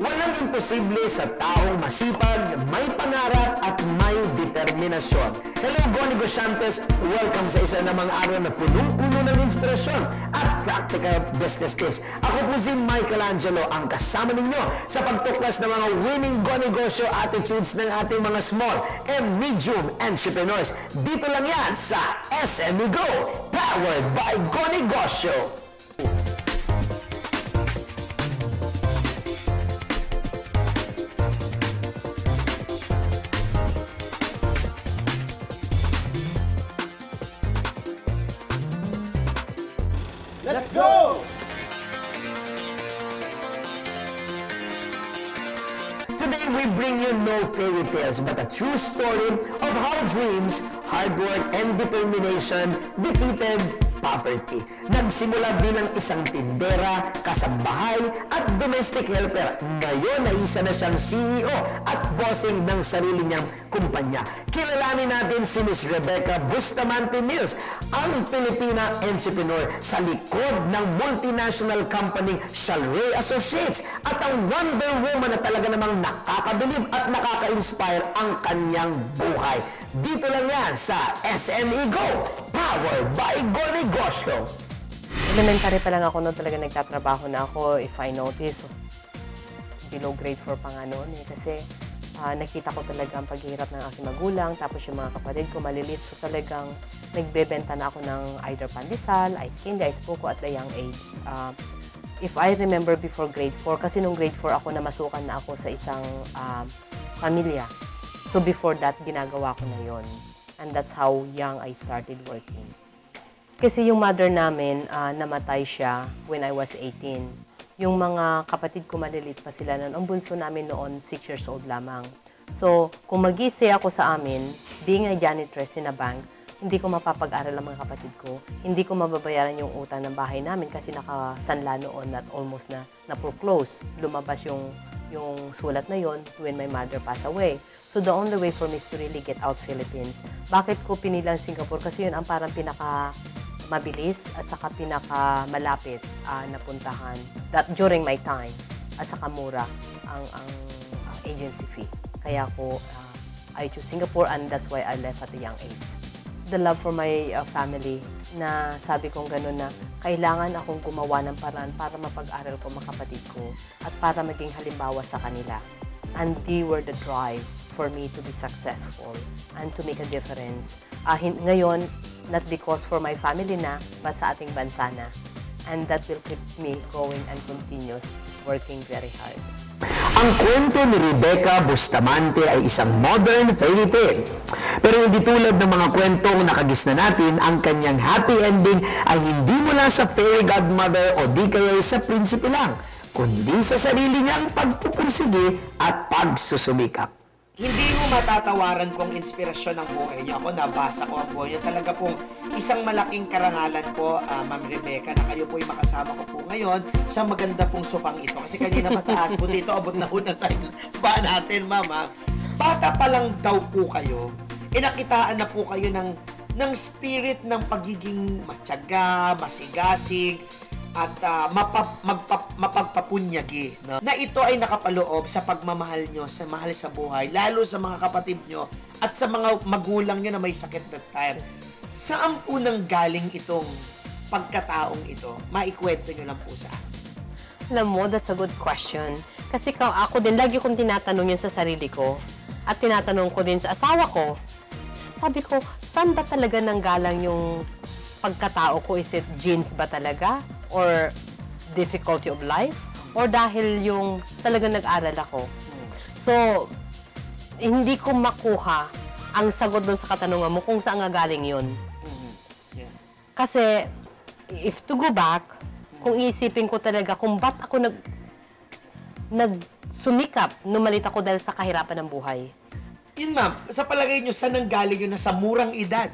Walang imposible sa taong masipag, may pangarap at may determinasyon. Hello, Go Negosyantes! Welcome sa isa namang araw na punong-puno ng inspirasyon at practical business tips. Ako po si Michelangelo, ang kasama ninyo sa pagtuklas ng mga winning Go Negosyo attitudes ng ating mga small and medium entrepreneurs. Dito lang yan sa SME Go, powered by Go Negosyo. Let's go! Today we bring you no fairy tales but a true story of how dreams, hard work, and determination defeated poverty. Nagsimula bilang isang tindera, kasambahay, at domestic helper. Ngayon ay isa na siyang CEO at bossing ng sarili niyang kumpanya. Kilalanin natin si Ms. Rebecca Bustamante Mills, ang Filipina entrepreneur sa likod ng multinational company Shalray Associates at ang Wonder Woman na talaga namang nakakabilib at nakaka-inspire ang kanyang buhay. Dito lang yan sa SME Go, powered by Go Negosyo. Elementary pa lang ako noon talaga nagtatrabaho na ako. If I notice, below grade 4 pa nga noon kasi nakita ko talaga ang paghihirap ng aking magulang, tapos yung mga kapatid ko malilit. So talagang nagbebenta na ako ng either pandesal, ice candy, ice coco at the young age. If I remember before grade 4, kasi nung grade 4 ako namasukan na ako sa isang pamilya. So before that, ginagawa ko na yon. And that's how young I started working. Kasi yung mother namin, namatay siya when I was 18. Yung mga kapatid ko malilit pa sila noon. Ang bunso namin noon, 6 years old lamang. So kung mag-i-stay ako sa amin, being a janitress in a bank, hindi ko mapapag-aral ang mga kapatid ko. Hindi ko mababayaran yung utang ng bahay namin kasi nakasanla noon at almost na foreclose. Lumabas yung sulat na yon when my mother passed away. So the only way for me is to really get out Philippines. Bakit ko pinilang Singapore? Kasi yun ang parang pinaka-mabilis at saka pinaka-malapit na puntahan during my time. At saka mura ang agency fee. Kaya ko I choose Singapore and that's why I left at a young age. The love for my family na sabi kong gano'n na kailangan akong gumawa ng paraan para mapag-aral ko mga kapatid ko at para maging halimbawa sa kanila. And they were the drive for me to be successful and to make a difference. Ngayon, not because for my family na, but sa ating bansa na. And that will keep me going and continue working very hard. Ang kwento ni Rebecca Bustamante ay isang modern fairy tale. Pero hindi tulad ng mga kwentong nakagis na natin, ang kanyang happy ending ay hindi mula sa fairy godmother o di kaya sa prinsipe lang, kundi sa sarili niyang pagpupursige at pagsusumikap. Hindi mo matatawaran kong inspirasyon ng buhay niyo. Ako, nabasa ko ang buhay niyo. Talaga pong isang malaking karangalan po, Ma'am Rebecca, na kayo po'y makasama ko po ngayon sa maganda pong supang ito. Kasi kanina mataas po dito, abot na una sa ba natin, Mama. Bata pa lang daw po kayo, inakitaan na po kayo ng spirit ng pagiging matyaga, masigasig, at mapagpapunyagi. No? Na ito ay nakapaloob sa pagmamahal nyo, sa mahal sa buhay, lalo sa mga kapatid nyo at sa mga magulang nyo na may sakit that time. Saan po nang galing itong pagkataong ito? Maikwento nyo lang po sa akin. Alam mo, that's a good question. Kasi ako din, lagi kong tinatanong yun sa sarili ko. At tinatanong ko din sa asawa ko. Sabi ko, saan ba talaga nanggalang yung pagkatao ko? Is it genes ba talaga? Or difficulty of life? Or dahil yung talagang nag-aral ako? So, hindi ko makuha ang sagot doon sa katanungan mo kung saan nga galing yun. Kasi, if to go back, kung iisipin ko talaga kung ba't ako nagsumikap nung malit ako dahil sa kahirapan ng buhay. Yun, ma'am, sa palagay nyo, saan nanggaling yun na sa murang edad?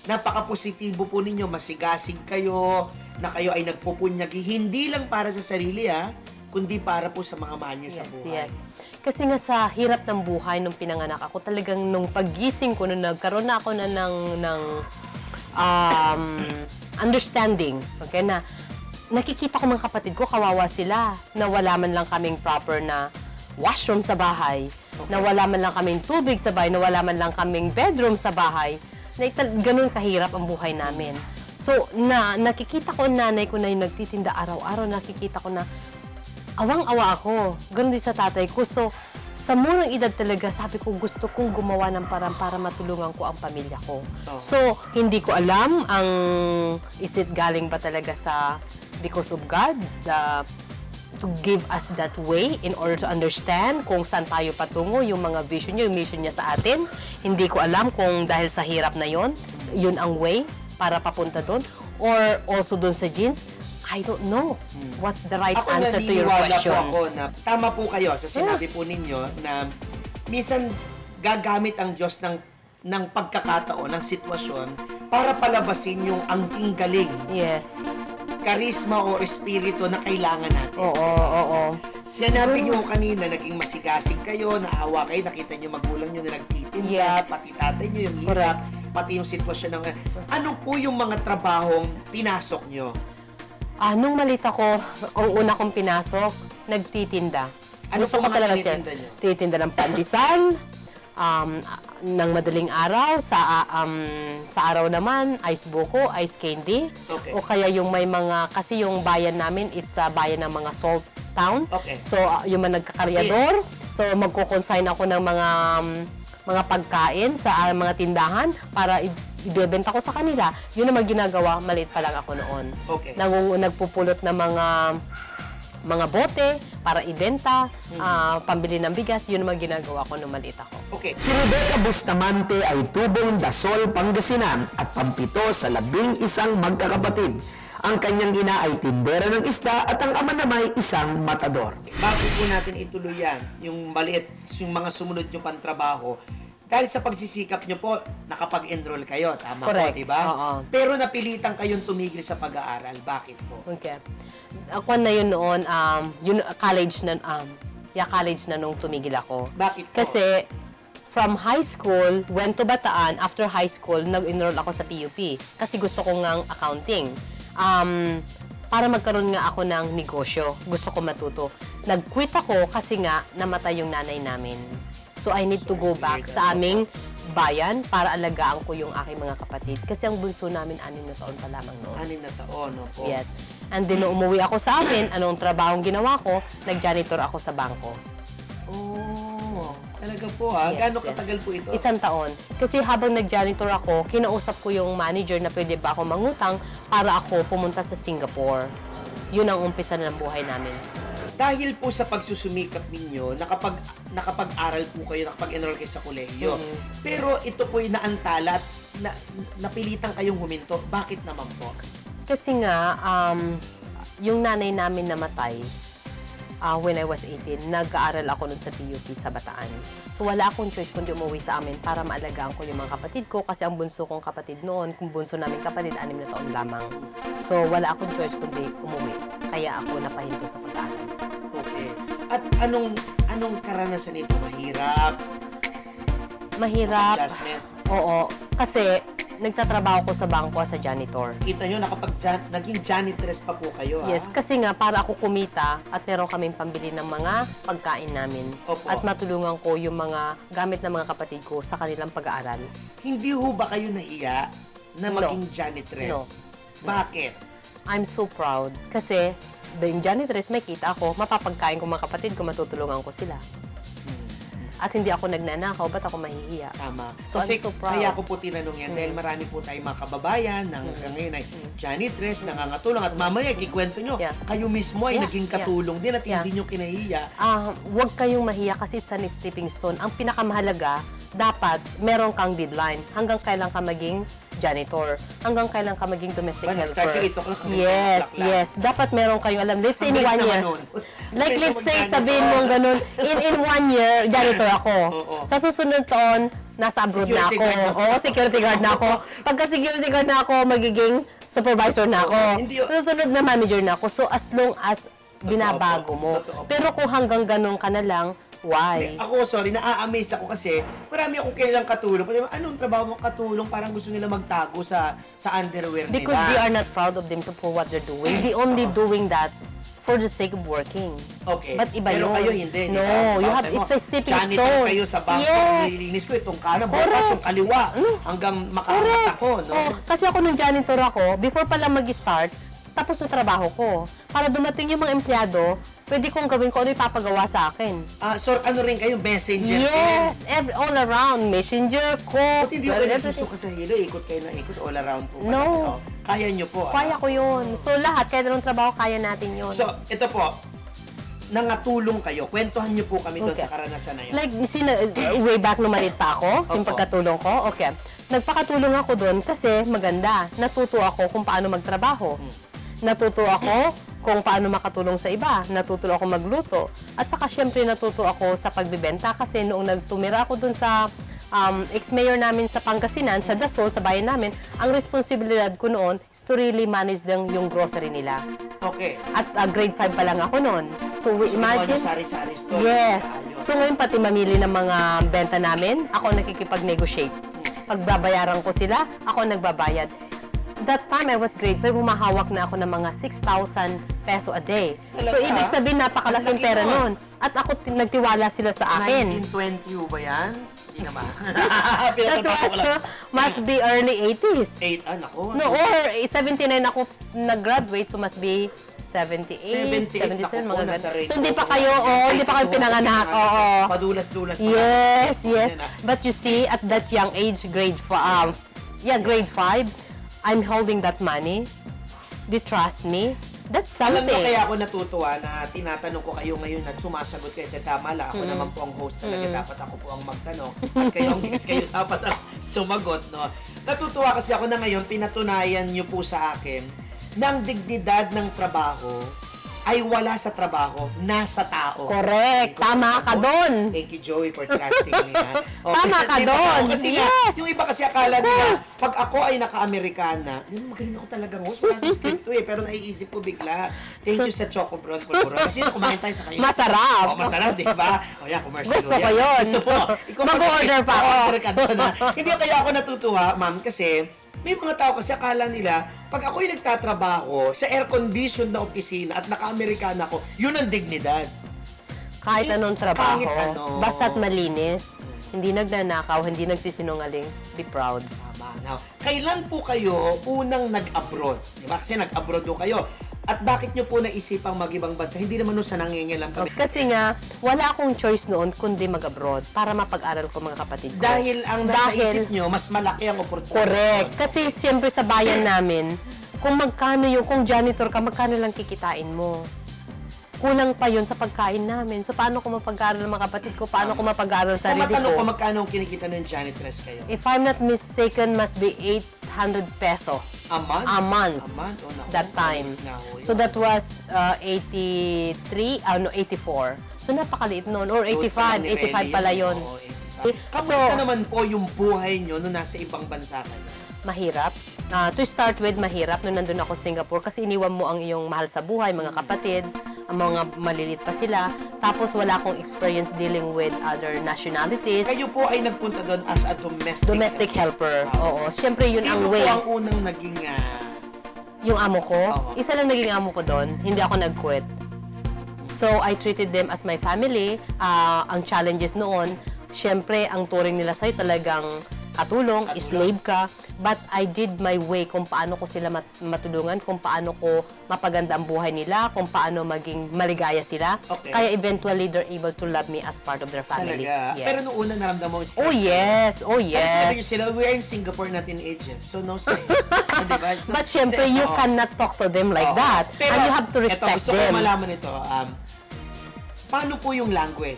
Napaka-positibo po ninyo, masigasig kayo, na kayo ay nagpupunyagi, hindi lang para sa sarili, kundi para po sa mga mahal nyo sa buhay. Yes. Kasi nga sa hirap ng buhay nung pinanganak ako, talagang nung paggising ko, nung nagkaroon na ako ng understanding. Okay, na nakikita ko mga kapatid ko, kawawa sila, na wala man lang kaming proper na washroom sa bahay, na wala man lang kaming tubig sa bahay, na wala man lang kaming bedroom sa bahay, na ganun kahirap ang buhay namin. So, nakikita ko ang nanay ko na yung nagtitinda araw-araw, nakikita ko na awang-awa ako. Ganun din sa tatay ko. So, sa murang edad talaga, sabi ko, gusto kong gumawa ng parang para matulungan ko ang pamilya ko. So, hindi ko alam is it galing ba talaga sa because of God to give us that way in order to understand kung saan tayo patungo, yung mga vision niya, yung mission niya sa atin. Hindi ko alam kung dahil sa hirap na yun ang way para papunta doon. Or also doon sa genes, I don't know what's the right answer to your question. Ako na tama po kayo sa sinabi po ninyo na minsan gagamit ang Diyos ng pagkakataon, ng sitwasyon para palabasin yung angking galing. Yes. Karisma o espiritu na kailangan natin. Oo. Sinabi niyo kanina, naging masigasig kayo, naawa kayo, nakita niyo magulang niyo na nagtitinda, Yes. pati tatay niyo yung hirap, pati yung sitwasyon ng... Ano po yung mga trabahong pinasok niyo? Nung malit ako, ang una kong pinasok, nagtitinda. Ano Gusto po ko mga talaga tinitinda niyo? titinda ng pandesal, ng madaling araw, sa araw naman, ice buko, ice candy. Okay. O kaya yung may mga, kasi yung bayan namin, it's a bayan ng mga salt town. Okay. So, yung mga nagkakaryador, so magko-consign ako ng mga pagkain sa mga tindahan para ibebenta ko sa kanila. Yun naman ginagawa, maliit pa lang ako noon. Okay. Nagpupulot ng mga bote para ibenta, pambili ng bigas, yun naman ginagawa ko nung maliit ako. Okay. Si Rebecca Bustamante ay tubong Dasol, Pangasinan at pampito sa 11 magkakapatid. Ang kanyang ina ay tindera ng isda at ang ama naman ay isang matador. Bago po natin ituloy yan, yung maliit, yung mga sumunod nyo pang trabaho, dahil sa pagsisikap nyo po, nakapag-enroll kayo, tama Correct. po, diba? Oo. Pero napilitan kayong tumigil sa pag-aaral. Bakit po? Okay. Ako na yun noon, college na nung tumigil ako. Bakit po? Kasi from high school, went to Bataan. After high school, nag-enroll ako sa PUP. Kasi gusto ko ngang accounting. Para magkaroon nga ako ng negosyo. Gusto ko matuto. Nag-quit ako kasi nga namatay yung nanay namin. So I need to go back sa aming bayan para alagaan ko yung aking mga kapatid. Kasi ang bunso namin, 6 na taon pa lamang noon. 6 na taon, opo. Yes. And then, nung umuwi ako sa amin, anong trabahong ginawa ko? Nag-janitor ako sa bangko. Oh, talaga po ha? Yes, Gano'ng yes. katagal po ito? 1 taon. Kasi habang nag-janitor ako, kinausap ko yung manager na pwede ba ako mangutang para ako pumunta sa Singapore. Yun ang umpisa ng buhay namin. Dahil po sa pagsusumikap ninyo, nakapag-aral po kayo, nakapag-enroll kayo sa kolehiyo. Pero ito po'y naantala at napilitan kayong huminto. Bakit naman po? Kasi nga, yung nanay namin namatay when I was 18, nag-aaral ako nun sa PUP sa Bataan. So wala akong choice kundi umuwi sa amin para maalagaan ko yung mga kapatid ko kasi ang bunso kong kapatid noon, kung bunso namin kapatid, 6 na taon lamang. So wala akong choice kundi umuwi. Kaya ako napahinto sa pag-aaral. Okay. At anong karanasan nito? Mahirap. Adjustment? Oo. Kasi nagtatrabaho ko sa bangko sa janitor. Kita nyo, naging janitress pa po kayo, ha? Yes, kasi nga para ako kumita at meron kaming pambili ng mga pagkain namin. Opo. At matulungan ko yung mga gamit ng mga kapatid ko sa kanilang pag-aaral. Hindi ho ba kayo nahiya na No. maging janitress? No. Bakit? I'm so proud kasi being janitress, may kita ako, mapapagkain ko mga kapatid ko, matutulungan ko sila. At hindi ako nagnanakaw, ba't ako mahihiya? Tama. So, Kasi I'm so proud. kaya ko po tinanong yan dahil marami po tayong mga kababayan na ngayon ay janitress, nangangatulong at mamaya kikwento nyo, Yeah. kayo mismo ay Yeah, naging katulong din at Yeah. hindi nyo kinahiya. Huwag kayong mahiya kasi it's a stepping stone. Ang pinakamahalaga, dapat meron kang deadline. Hanggang kailan ka maging janitor. Hanggang kailan ka maging domestic Nag-start helper. kayo, ito ko lang. Yes, Black lang. yes. Dapat meron kayong alam. Let's say in Ang bilis 1 year. naman nun. Like Bilis let's naman say, janitor. sabihin mong ganun, in 1 year, janitor ako. Oo. Sa susunod taon, nasa abroad na Security ako. guard na. Oo, security guard na ako. Pagka security guard na ako, magiging supervisor na ako. Hindi- Susunod na manager na ako. So as long as binabago mo. Totoo po. Pero kung hanggang ganun ka na lang, Why? Ako, sorry, na-amaze ako kasi marami akong kailang katulong. Pati, anong trabaho mong katulong? Parang gusto nila magtago sa underwear nila. Because they are not proud of themselves for what they're doing. They only doing that for the sake of working. Okay. But iba Pero yun. kayo hindi. No, you have, it's a stepping janitor stone. kayo sa bangko, Yes. nililinis ko itong kanan, Correct. bukas yung kaliwa, hanggang makaangat ako, no? Oh, kasi ako nung janitor ako, before pa lang mag-start, tapos na trabaho ko. Para dumating yung mga empleyado, pwede kong gawin ko ano ipapagawa sa akin. So, ano rin kayo, messenger? Yes, all around. Messenger, Ba't cook, hindi kayo everything. nasusuka sa hilo? Ikot kayo na ikot all around po. No. Kaya nyo po. Kaya ko yun. So lahat, kahit anong trabaho, kaya natin yun. So, ito po, nangatulong kayo. Kwentuhan nyo po kami doon Okay. sa karanasan na yun. Like, way back nung maliit pa ako, yung Opo. pagkatulong ko, okay. Nagpakatulong ako doon kasi maganda. Natuto ako kung paano magtrabaho. Natuto ako kung paano makatulong sa iba. Natuto ako magluto. At saka syempre natuto ako sa pagbibenta kasi noong nagtumira ako doon sa ex-mayor namin sa Pangasinan, sa Dasol, sa bayan namin, ang responsibilidad ko noon is to really manage yung grocery nila. Okay. At grade 5 pa lang ako noon. So, imagine... Sari-sari store. Yes. Ayun. So ngayon pati mamili ng mga benta namin, ako ang nakikipag-negotiate. Pagbabayaran ko sila, ako ang nagbabayad. That time I was grade 5, humahawak na ako ng mga 6,000 peso a day. So Talaga? ibig sabihin napakalaking Ang laki pera nun. noon. At ako nagtiwala sila sa akin. 1920 ba yan? Hindi naman. That Pinatatapo ko lang. must be early 80s. 8, nako. No, or 79 ako nag-graduate, so must be 78, 77, mga ganun. So hindi pa kayo, hindi pa kayo pinanganak. Oo. Padulas-dulas pa. Yes, yes. Yan, ah. But you see, at that young age, grade 5, grade 5, I'm holding that money. They trust me. That's Alam something. mo kaya ako natutuwa na tinatanong ko kayo ngayon at sumasagot kayo. Tama lang, ako naman po ang host talaga. Dapat ako po ang magtanong. At kayo ang guest, kayo dapat ang sumagot. No? Natutuwa kasi ako na ngayon, pinatunayan niyo po sa akin na ang dignidad ng trabaho ay wala sa trabaho, nasa tao. Correct. Tama ka doon. Thank you, Joey, for trusting me. Ha? Tama ka Diba? doon. Kasi Yes. yung iba kasi akala nila, pag ako ay naka-Amerikana, magaling ako talagang host. Wala sa script to eh, pero naiisip ko bigla. Thank you sa Choco Brown Pulburo. Kasi kumain tayo sa kayo. Masarap. Masarap, di ba? O yan, commercial. Gusto ko yun. Gusto mo. Ikaw Mag-order pa ako. Mag-order ka doon. Hindi kaya ako natutuwa, ma'am, kasi may mga tao kasi akala nila, pag ako'y nagtatrabaho sa air-conditioned na opisina at naka-Amerikana ako, yun ang dignidad. Kahit anong trabaho, Kahit ano. basta't malinis, hindi nagnanakaw, hindi nagsisinungaling, be proud. Tama. Now, kailan po kayo unang nag-abroad? Di ba? Kasi nag-abroad do kayo. At bakit nyo po naisipang mag-ibang bansa? Hindi naman nun sa nangingilam kami. Kasi nga, wala akong choice noon kundi mag-abroad para mapag-aral ko mga kapatid ko. Dahil ang nasa isip nyo, mas malaki ang opportunity. Correct. Kasi siyempre sa bayan namin, kung magkano yung, kung janitor ka, magkano lang kikitain mo. Kulang pa yun sa pagkain namin. So, paano ko mapag-aaral ng mga kapatid ko? Paano ko mapag-aaral sa Kung sarili matanong ko, ko? magkano ang kinikita ng janitress kayo? If I'm not mistaken, must be 800 peso A month? a month. A month? Oh, naku. That time. Naku, So, that was 84. So, napakaliit noon. Or 85. 85 pala yun. Oo, 85. Kamusta So, naman po yung buhay nyo nung nasa ibang bansa kayo? mahirap. To start with, mahirap nung nandun ako sa Singapore kasi iniwan mo ang iyong mahal sa buhay, mga kapatid, ang mga malilit pa sila. Tapos wala akong experience dealing with other nationalities. Kayo po ay nagpunta doon as a Domestic helper. Oo. Siyempre, yun ang way. Sino po ang unang naging... Yung amo ko, Oo. isa lang naging amo ko doon. Hindi ako nag-quit. So, I treated them as my family. Ang challenges noon, siyempre, ang turing nila sa'yo talagang katulong, slave ka. But I did my way kung paano ko sila matulungan, kung paano ko mapaganda ang buhay nila, kung paano maging maligaya sila. Okay. Kaya eventually, they're able to love me as part of their family. Talaga. Yes. Pero nung una naramdaman mo stress. Oh yes, oh Sabi yes. sila, we're in Singapore, not in Egypt. So no stress. Diba? So, But syempre, you Oo. cannot talk to them like Oo. that. Pero, And you have to respect gusto ko them. malaman ito. Paano po yung language?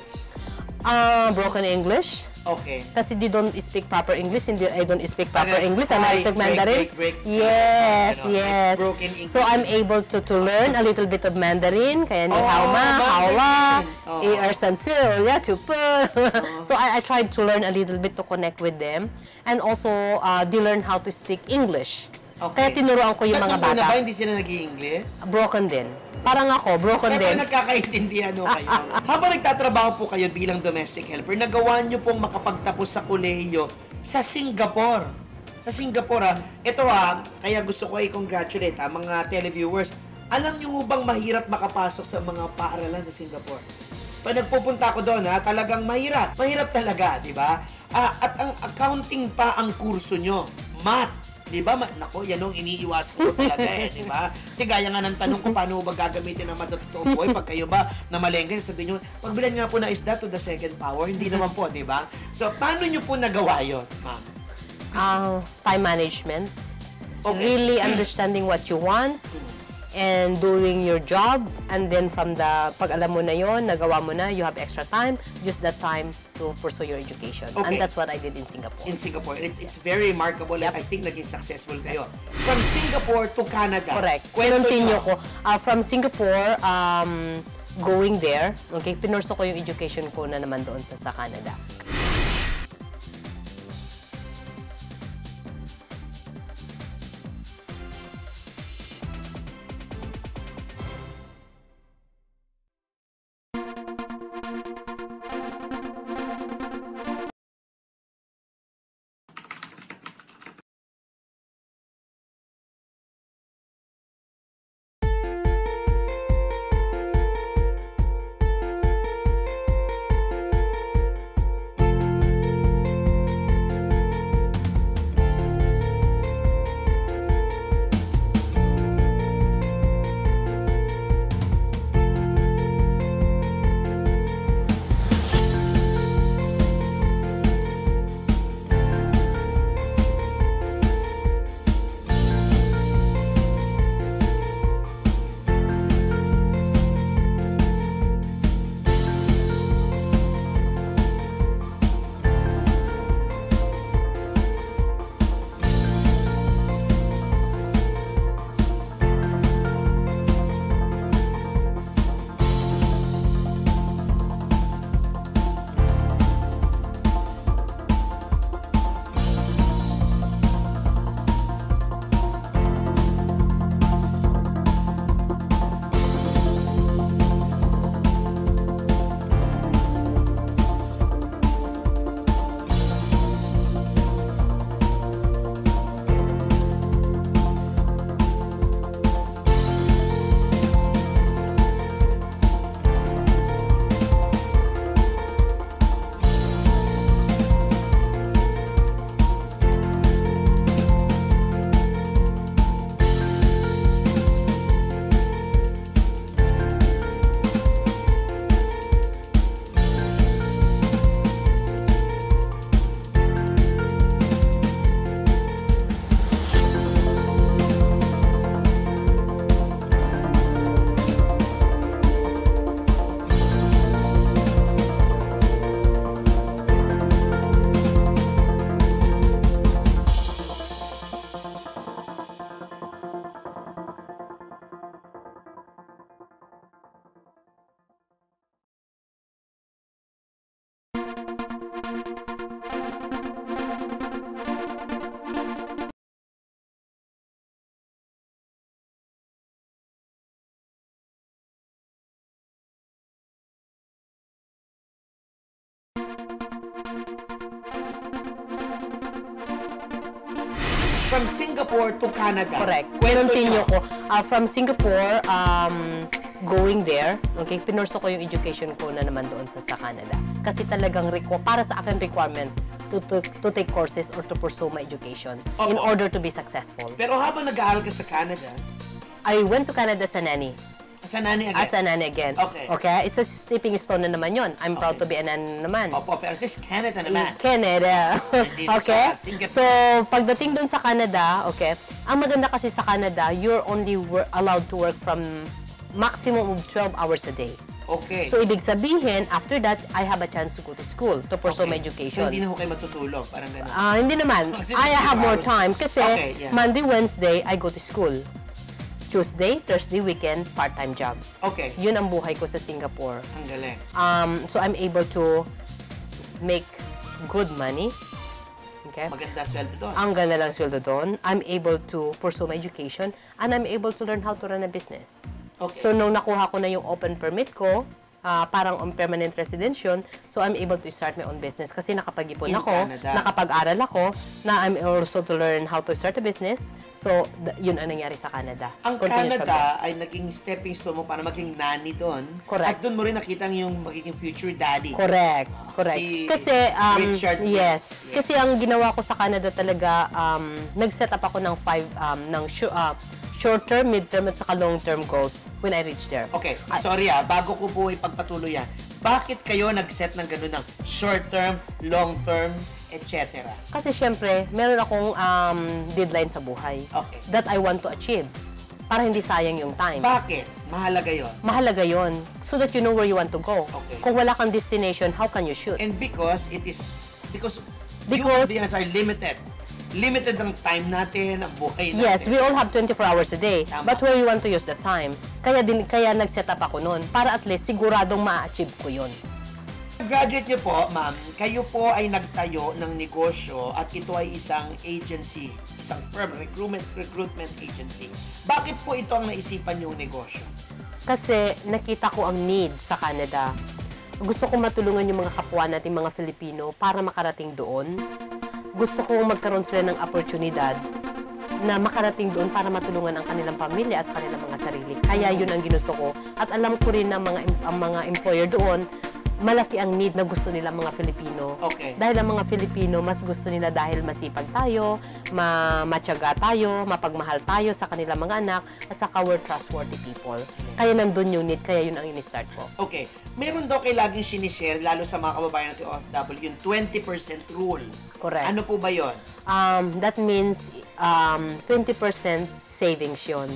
Broken English. Okay. Kasi they don't speak proper English, hindi I don't speak proper Okay. English and I speak Mandarin. break. Yes, Ano, yes. broken English. So I'm able to learn a little bit of Mandarin. Kaya ni hao ma, hao wa, Mandarin. san zi, ya tu pe. So I tried to learn a little bit to connect with them. And also, they learn how to speak English. Kaya tinuruan ko yung mga Ba't nung una bata. ba hindi sila nag-i-English? Broken din. Parang ako, broken Kaya din. pala nagkakaintindihan ho kayo. Habang nagtatrabaho po kayo bilang domestic helper, nagawa nyo pong makapagtapos sa kolehiyo sa Singapore. Sa Singapore, ha. Ito ha, kaya gusto ko i-congratulate ha, mga televiewers. Alam nyo ho bang mahirap makapasok sa mga paaralan sa Singapore? Pag nagpupunta ako doon, ha, talagang mahirap. Mahirap talaga, di ba? At ang accounting pa ang kurso nyo. Math. Di ba? Nako, yan ang iniiwasan ko talaga di ba? Kasi gaya nga ng tanong ko, paano ba gagamitin ang matututong buhay pag kayo ba na malengke, sabihin nyo, pagbilan nga po na isda to the second power, hindi naman po, di ba? So, paano nyo po nagawa yun, ma'am? Time management. Okay. Really understanding what you want and doing your job, and then from the pag alam mo na yon, nagawa mo na, you have extra time, use that time to pursue your education. Okay. And that's what I did in Singapore. In Singapore. It's very remarkable and I think naging successful kayo. From Singapore to Canada. Correct. Kwento Continue nyo. ko. From Singapore, going there, okay, pinurso ko yung education ko na naman doon sa Canada. From Singapore to Canada. Correct. Kwento Continue nyo. ko. From Singapore, going there, okay, pinurso ko yung education ko na naman doon sa Canada. Kasi talagang para sa akin requirement to take courses or to pursue my education in Opo. order to be successful. Pero habang nag-aaral ka sa Canada, I went to Canada as a nanny. sa nanay again. As a nanny again. Okay. Okay? It's a stepping stone na naman yun. I'm proud to Okay. be a nanny naman. Opo, pero this Canada naman. Canada. Hindi na Okay? siya Singapore. So, pagdating dun sa Canada, okay, ang maganda kasi sa Canada, you're only allowed to work from maximum of 12 hours a day. Okay. So, ibig sabihin, after that, I have a chance to go to school to pursue my So, education. hindi na ho kayo matutulog. Parang gano'n. Hindi naman. Kasi I have more hours. time kasi Okay, yeah. Monday, Wednesday, I go to school. Tuesday, Thursday, weekend, part-time job. Okay. Yun ang buhay ko sa Singapore. Ang galing. So I'm able to make good money, Okay? Maganda sweldo doon. Ang ganda lang sweldo doon. I'm able to pursue my education and I'm able to learn how to run a business. Okay. So, nung nakuha ko na yung open permit ko, parang on permanent residential, so I'm able to start my own business kasi nakapag-ipon In ako, Canada. nakapag-aral ako, na I'm also to learn how to start a business. So, yun ang nangyari sa Canada. Ang Continuous from there. Canada ay naging stepping stone mo para maging nanny doon. Correct. At doon mo rin nakita yung magiging future daddy. Correct. Correct. Si Kasi, Richard Mills. yes. Yes. Kasi ang ginawa ko sa Canada talaga, nag-set up ako ng short-term, mid-term, at saka long-term goals when I reach there. Okay, sorry bago ko po ipagpatuloy yan, bakit kayo nag-set ng ganun ng short-term, long-term, etc.? Kasi syempre, meron akong deadline sa buhay Okay. that I want to achieve para hindi sayang yung time. Bakit? Mahalaga yon. Mahalaga yon so that you know where you want to go. Okay. Kung wala kang destination, how can you shoot? And because human beings are limited. Limited ang time natin, ang buhay natin. Yes, we all have 24 hours a day. Tama. But where you want to use the time. Kaya nag-set up ako noon para at least siguradong ma-achieve ko yun. Graduate niyo po, ma'am, kayo po ay nagtayo ng negosyo at ito ay isang agency, isang firm, recruitment agency. Bakit po ito ang naisipan yung negosyo? Kasi nakita ko ang need sa Canada. Gusto kong matulungan yung mga kapwa natin, mga Filipino, para makarating doon. Gusto kong magkaroon sila ng oportunidad na makarating doon para matulungan ang kanilang pamilya at kanilang mga sarili. Kaya yun ang ginusto ko. At alam ko rin na ang mga employer doon, malaki ang need na gusto nila mga Filipino. Okay. Dahil ang mga Filipino, mas gusto nila dahil masipag tayo, matyaga tayo, mapagmahal tayo sa kanilang mga anak, at saka we're trustworthy people. Kaya nandun yung need, kaya yun ang in-start ko. Okay. Meron daw kayo laging sinishare, lalo sa mga kababayan natin OFW, yung 20% rule. Correct. Ano po ba yon? That means 20% savings yun.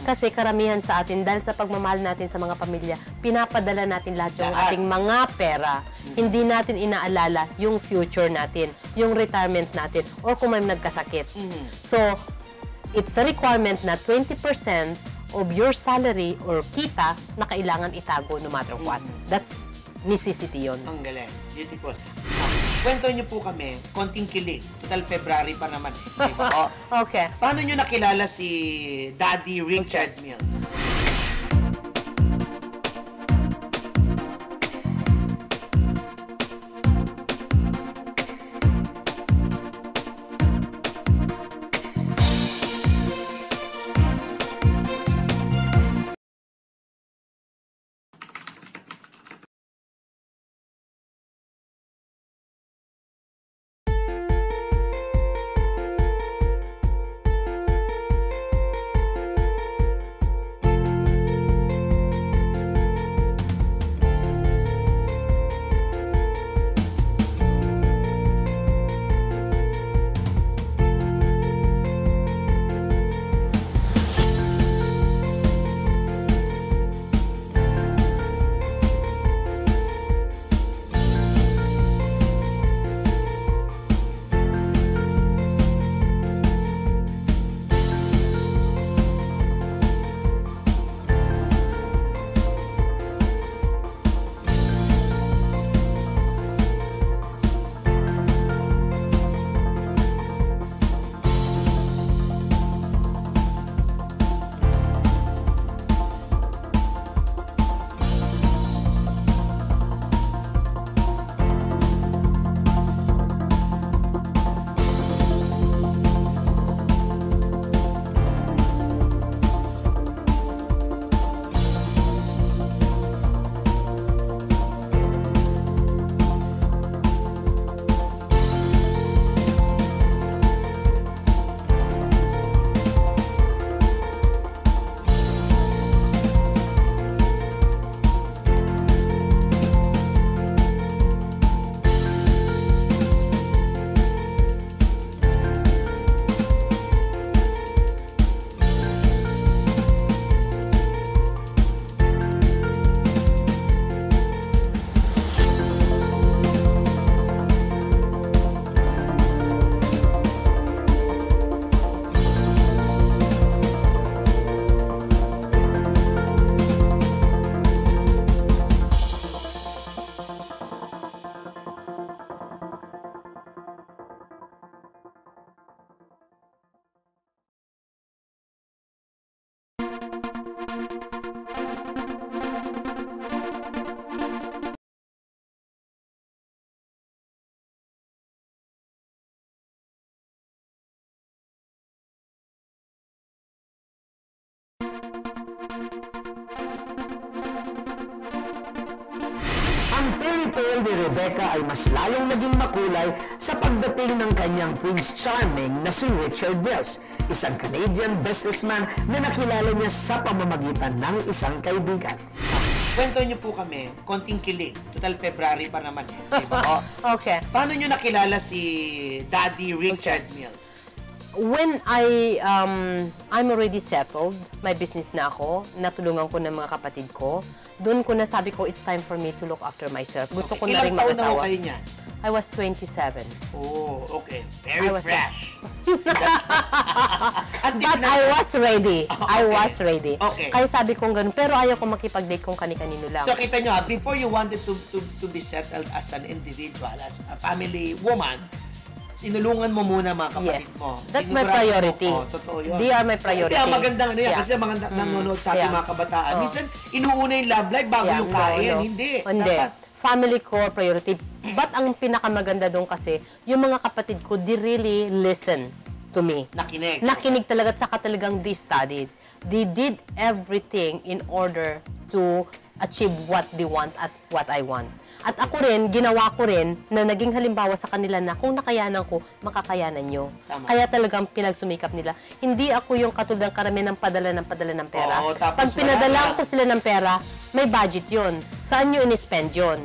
Kasi karamihan sa atin, dahil sa pagmamahal natin sa mga pamilya, pinapadala natin lahat yung Lahat. ating mga pera. Hindi natin inaalala yung future natin, yung retirement natin, or kung may nagkasakit. So, it's a requirement na 20% of your salary or kita na kailangan itago no matter what. That's necessity yun. Ang galing. Beautiful. Kwento niyo po kami, konting kilig. Total February pa naman. Diba? Okay. Paano niyo nakilala si Daddy Richard Mills? Ang fairy tale ni Rebecca ay mas lalong naging makulay sa pagdating ng kanyang Prince Charming na si Richard Mills, isang Canadian businessman na nakilala niya sa pamamagitan ng isang kaibigan. Kwento niyo po kami, konting kilig. Total February pa naman. Diba? Okay. Paano niyo nakilala si Daddy Richard Mills? When I'm already settled, may business na ako, natulungan ko ng mga kapatid ko, doon ko na sabi ko, it's time for me to look after myself. Gusto ko na rin Ilang taon na ho mag-asawa. kayo niyan? I was 27. Oh, okay. Very I was fresh. But I was ready. I was ready. Okay. Kaya sabi kong ganun, pero ayaw ko makipag-date kung kani-kanino lang. So kita nyo, before you wanted to be settled as an individual, as a family woman, tinulungan mo muna mga kapatid Yes. mo. That's my Sinigurado priority. mo, totoo yun. They are my priority. Kaya magandang ano yan, Yeah. kasi mga nanonood sa ating Yeah. mga kabataan. Oh. Minsan, inuuna yung love life bago yung kain. no. Hindi. Hindi. Dapat. Family ko, priority. But ang pinakamaganda doon kasi, yung mga kapatid ko, they really listen to me. Nakinig. Nakinig talaga at saka talagang they studied. They did everything in order to achieve what they want at what I want. At ako rin, ginawa ko rin na naging halimbawa sa kanila na kung nakayanan ko, makakayanan nyo. Tama. Kaya talagang pinagsumikap nila. Hindi ako yung katulad ng karamihan ng padala ng pera. Oo, tapos Pag wala pinadala na. ko sila ng pera, may budget yon. Saan nyo in-spend yun?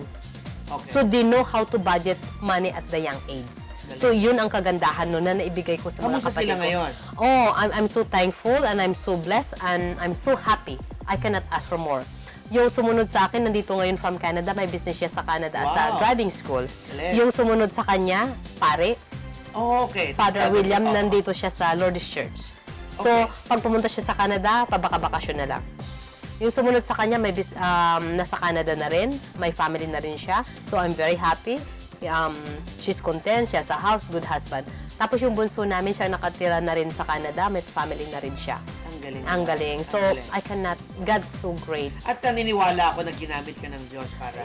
Okay. So, they know how to budget money at the young age. So, yun ang kagandahan no, na naibigay ko sa mga Kamusta kapatid sila ko. ngayon? Oh, I'm so thankful and I'm so blessed and I'm so happy. I cannot ask for more. Yung sumunod sa akin, nandito ngayon from Canada, may business siya sa Canada as a Wow. driving school. Galing. Yung sumunod sa kanya, pare, Oh, okay. Father William, Oo. nandito siya sa Lourdes Church. So, Okay. pag pumunta siya sa Canada, pabaka-bakasyon na lang. Yung sumunod sa kanya, may nasa Canada na rin, may family na rin siya. So, I'm very happy. She's content, siya sa house, good husband. Tapos yung bunso namin, siya nakatira na rin sa Canada, may family na rin siya. Ang galing. Ang galing. So, Ang galing. I cannot, God's so great. At naniniwala ako na ginamit ka ng Diyos para...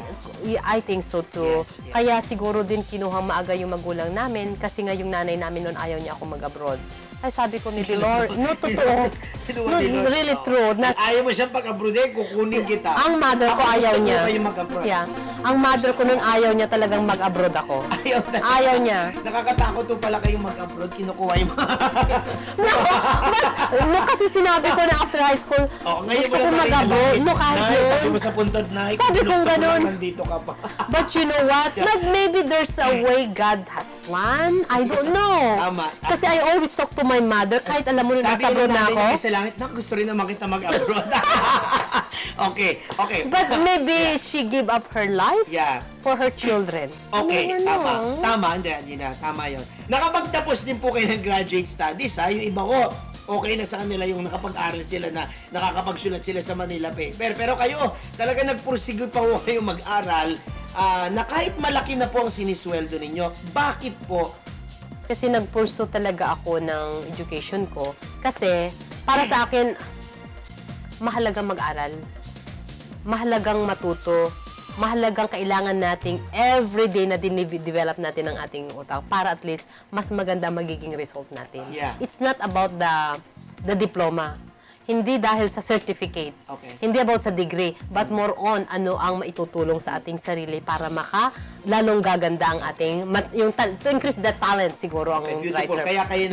I think so too. Yes, yes. Kaya siguro din kinuhang maaga yung magulang namin kasi nga yung nanay namin noon ayaw niya ako mag-abroad. Ay sabi ko, maybe Lord, no, totoo. No, really true. Ayaw mo siyang pag-abroad kukunin kita. Ang mother ko Ako, ayaw gusto ko niya. kayo mag-abroad. Yeah. Ang mother ko noon ayaw niya talagang mag-abroad ako. Ayaw niya. Nakakatakot po pala kayong mag-abroad, kinukuha yung mga... No, kasi sinabi ko na after high school, Ngayon gusto ko mag-abroad. No, kahit Nay, sabi yun. mo sa puntod na, Sabi kong ganun. Nandito ka pa. But you know what? Maybe there's a way God has planned. I don't know. Tama. Kasi I always talk to my mother, kahit alam mo na Sabi nasa abroad na ako. sa langit, gusto rin naman kita mag-abroad. Okay. But maybe she give up her life Yeah. for her children. Okay, You never tama. know. Tama, hindi, Gina. Tama yun. Nakapagtapos din po kayo ng graduate studies, ha? Yung iba ko, okay na sa kanila yung nakapag-aral sila na nakakapagsulat sila sa Manila Paper. Pero kayo, talaga nagpursige pa po kayo mag-aral na kahit malaki na po ang sinisweldo ninyo, bakit po? Kasi nagpurso talaga ako ng education ko. Kasi, para sa akin, mahalagang mag-aral. Mahalagang matuto. Mahalagang kailangan nating everyday na din-develop natin ang ating utak para at least mas maganda magiging result natin. Yeah. It's not about the diploma. Hindi dahil sa certificate. Okay. Hindi about sa degree, but more on ano ang maitutulong sa ating sarili para lalong gaganda ang ating to increase the talent siguro ang Okay, beautiful. writer. Kaya kayo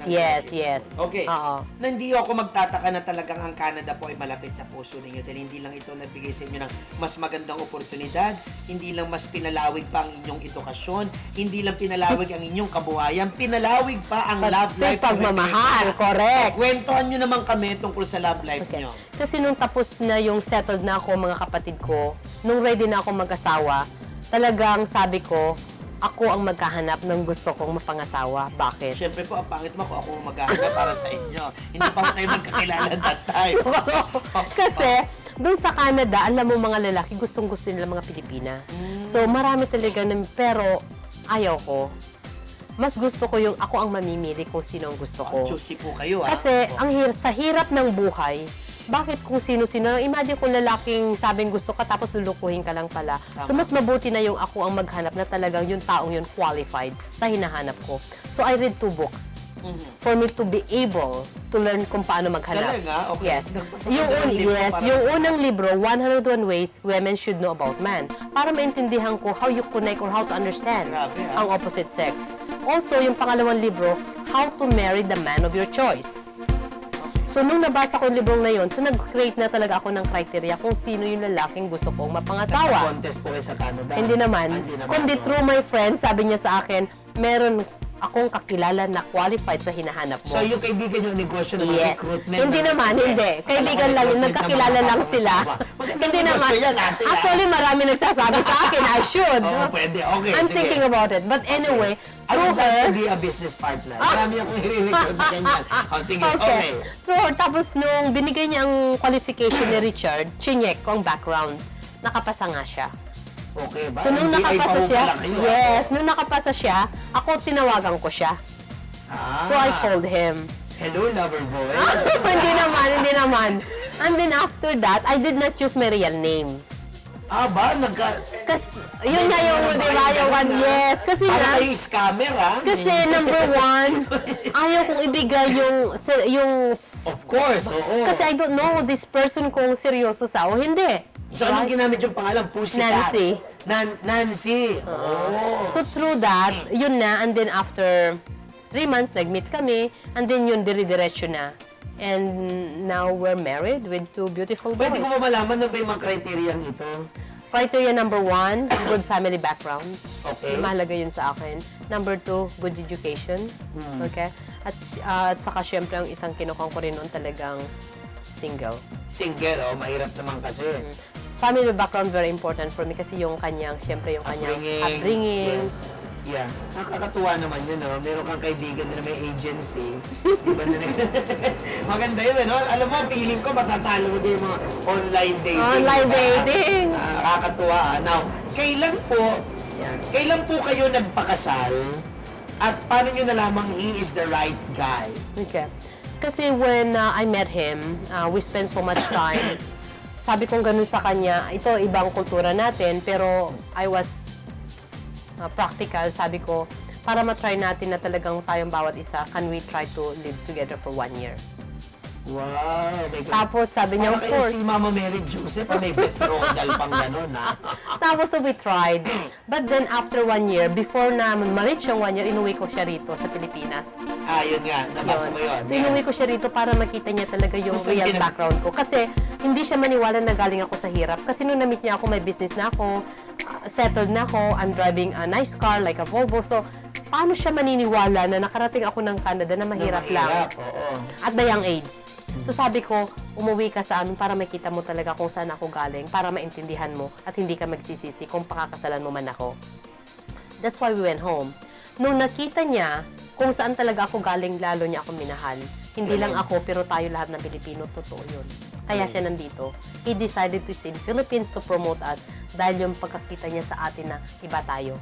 Yes. Okay. Oo. Na hindi ako magtataka na talagang ang Canada po ay malapit sa puso ninyo dahil hindi lang ito nagbigay sa inyo ng mas magandang oportunidad, hindi lang mas pinalawig pa ang inyong edukasyon, hindi lang pinalawig ang inyong kabuhayan, pinalawig pa ang love life. Pagmamahal, correct. Kwentuhan nyo naman kami tungkol sa love life Okay. nyo. Kasi nung tapos na yung settled na ako, mga kapatid ko, nung ready na ako mag-asawa, talagang sabi ko, ako ang magkahanap ng gusto kong mapangasawa. Bakit? Siyempre po, ang pangit mo kung ako maghahanap para sa inyo. Hindi pa ako tayo magkakilala that time. Kasi, dun sa Canada, alam mo mga lalaki, gustong-gusto nila mga Pilipina. So, marami talaga, pero ayaw ko. Mas gusto ko yung ako ang mamimili kung sino ang gusto ko. Choosy po kayo, ha? Kasi, sa hirap ng buhay, bakit kung sino-sino? Imagine kung lalaking sabing gusto ka tapos lulukuhin ka lang pala. So, mas mabuti na yung ako ang maghanap na talagang yung taong yun qualified sa hinahanap ko. So, I read 2 books. For me to be able to learn kung paano maghanap. Talaga? Okay. Yes. Nagbasa Yung, ka ng libro para- yung unang libro, 101 Ways Women Should Know About Men. Para maintindihan ko how you connect or how to understand Grabe, ang opposite sex. Also, yung pangalawang libro, How to Marry the Man of Your Choice. So, nung nabasa ko yung librong na yun, so nag-create na talaga ako ng criteria kung sino yung lalaking gusto kong mapangasawa. Contest po kayo sa Canada. Hindi naman. Kundi through my friend, sabi niya sa akin, meron akong kakilala na qualified sa hinahanap mo. So, yung kaibigan yung negosyo ng mga Yes. recruitment. Hindi naman, hindi. Kaibigan lang yun, nagkakilala lang sila. Hindi naman. Actually, marami nagsasabi sa akin, I should. Oo, pwede. Okay, I'm sige. thinking about it. But anyway, I through would like her, to be a business partner. Marami akong i-recruit na ganyan. Oh, sige, okay. okay. Through her, tapos nung binigay niya ang qualification ni Richard, chinyek ko ang background. Nakapasa nga siya. Okay ba? So, nung Hindi, ay, nakapasa pahupa siya, lang kayo, ah. yes, nung nakapasa siya, ako tinawagan ko siya. So, I called him. Hello, lover boy. Hindi naman. And then after that, I did not choose my real name. Ba? Kasi, yun nga yung, di ba, yung one, yes. Kasi Para nga, kayo scammer, ha? kasi number one, ayaw kong ibigay yung, Of course, oo. kasi I don't know this person kung seryoso sa o hindi. So, anong ginamit yung pangalan? Pussycat? Nancy. Nancy. Oo. So through that, yun na, and then after 3 months, nag-meet kami, and then yun, dire-diretso na. And now we're married with 2 beautiful boys. Pwede ko ba malaman na ba yung mga criteria ito? Criteria number 1, good family background. Okay. Mahalaga yun sa akin. Number 2, good education. Okay? At saka syempre, ang isang kinukuha ko rin noon talagang single. Single, mahirap naman kasi. Family background very important for me kasi yung kanyang, syempre yung kanyang upbringing. Yes. Yeah. Nakakatuwa naman yun, no? Meron kang kaibigan na may agency. Di ba na maganda yun, no? Alam mo, feeling ko matatalo mo din yung mga online dating. Online diba? dating. Nakakatuwa. Now, kailan po kayo nagpakasal? At paano nyo nalamang he is the right guy? Okay. Kasi when I met him, we spent so much time. Sabi kong ganun sa kanya, ito ibang kultura natin, pero I was practical. Sabi ko, para matry natin na talagang tayong bawat isa, can we try to live together for 1 year? Wow! Tapos sabi niya, of Para kayo course. si Mama Mary Joseph, may betrothal pang gano'n, ha? Tapos so we tried. But then after 1 year, before na ma-reach yung 1 year, inuwi ko siya rito sa Pilipinas. Yun nga. Nabasa mo yun. So inuwi ko siya rito para makita niya talaga yung Gusto real niya background ko. Kasi hindi siya maniwala na galing ako sa hirap. Kasi nung na-meet niya ako, may business na ako, settled na ako, I'm driving a nice car like a Volvo. So, paano siya maniniwala na nakarating ako ng Canada na mahirap lang? Oo. At the young age. So sabi ko, umuwi ka sa amin para makita mo talaga kung saan ako galing, para maintindihan mo at hindi ka magsisisi kung pakakasalan mo man ako. That's why we went home. Nung nakita niya kung saan talaga ako galing, lalo niya ako minahal. Hindi lang ako, pero tayo lahat ng Pilipino, totoo yun. Kaya siya nandito. He decided to stay in Philippines to promote us dahil yung pagkakita niya sa atin na iba tayo.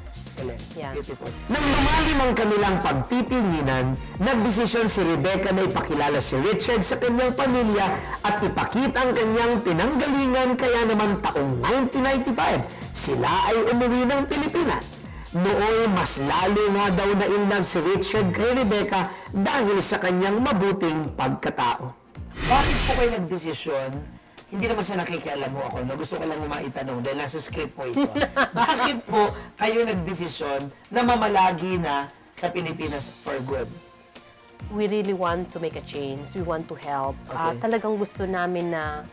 Yeah. Beautiful. Nang lumalim ang kanilang pagtitinginan, nagdesisyon si Rebecca na ipakilala si Richard sa kanyang pamilya at ipakita ang kanyang pinanggalingan, kaya naman taong 1995, sila ay umuwi ng Pilipinas. Nooy mas lalo nga daw na in love si Richard kay Rebecca dahil sa kanyang mabuting pagkatao. Bakit po kayo nagdesisyon? Hindi naman sa nakikialam mo ako, no? Gusto ko lang maitanong dahil nasa script po ito. Bakit po kayo nagdesisyon na mamalagi na sa Pilipinas for good? We really want to make a change. We want to help. Okay. Talagang gusto namin na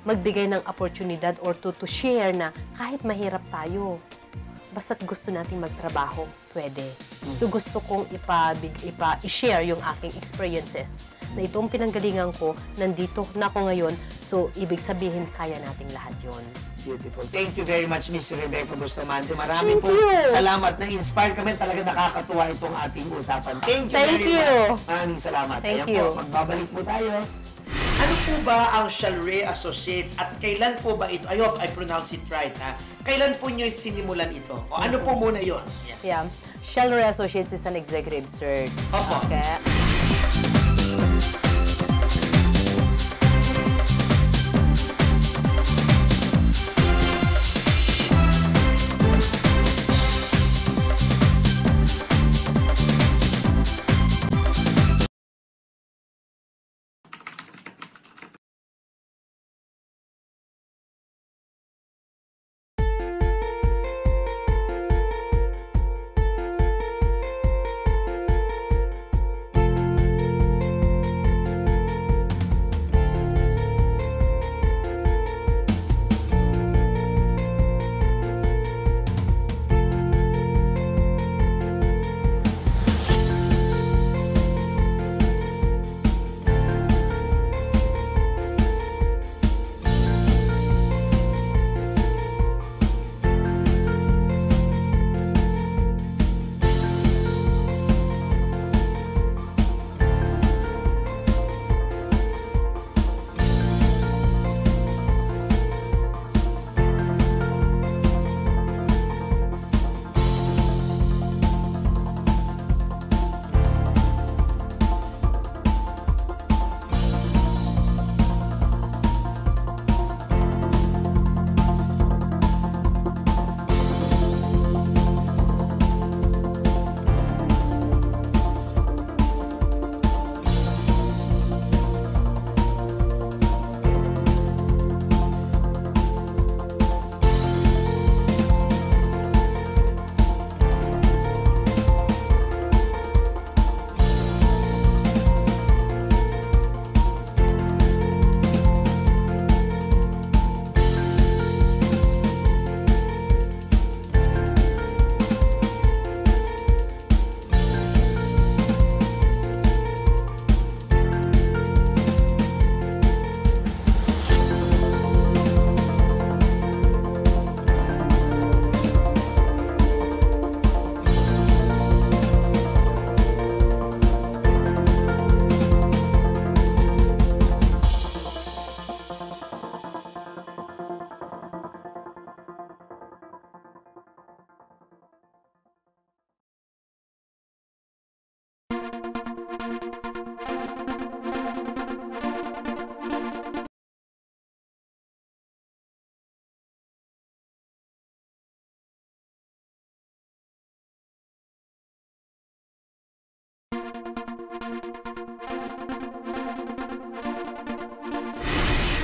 magbigay ng oportunidad or to share na kahit mahirap tayo, basta't gusto nating magtrabaho, pwede. So gusto kong i-share yung aking experiences na itong pinanggalingan ko, nandito na ako ngayon, so ibig sabihin kaya nating lahat yon. Beautiful. Thank you very much, Miss Rebecca Bustamante. Marami Thank po you. salamat. Na-inspire kami. Talaga nakakatuwa itong ating usapan. Thank you Thank very you. much. Maraming salamat. Thank Ayan you. po, magbabalik po tayo. Ano po ba ang Chalre Associates at kailan po ba ito? I hope I pronounce it right, ha? Kailan po nyo sinimulan ito? O ano po muna yon? Yeah. Chalre Associates is an executive search. Opo. Okay.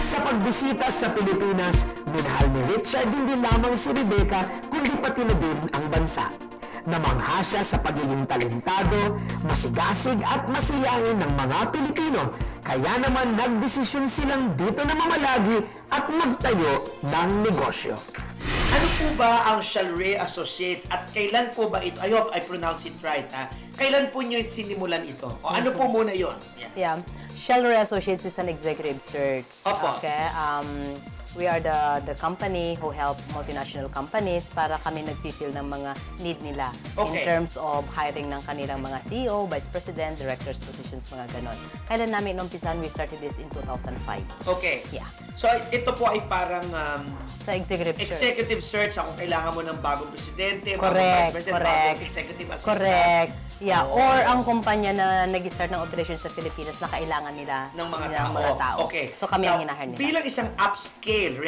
Sa pagbisita sa Pilipinas, minahal ni Richard hindi lamang si Rebecca, kundi pati na din ang bansa. Namangha siya sa pagiging talentado, masigasig at masiyahin ng mga Pilipino. Kaya naman nagdesisyon silang dito na mamalagi at magtayo ng negosyo. Ano po ba ang Shalray Associates at kailan po ba ito? I hope I pronounce it right, ha? Kailan po nyo sinimulan ito? O ano po muna yon? Yeah. Shalray Associates is an executive search. Opo. Okay. We are the company who help multinational companies para kami nag-fulfill ng mga need nila Okay. in terms of hiring ng kanilang mga CEO, Vice President, Directors positions, mga ganon. Kailan namin umpisan? We started this in 2005. Okay. Yeah. So ito po ay parang Sa executive search. executive search kung kailangan mo ng bagong presidente, bagong Correct, vice president, correct. bagong executive assistant. Correct. Yeah, Oo. or ang kumpanya na nag-start ng operation sa Pilipinas na kailangan nila ng mga tao. Okay. So kami ang Now, hinahire nila. Bilang isang upscale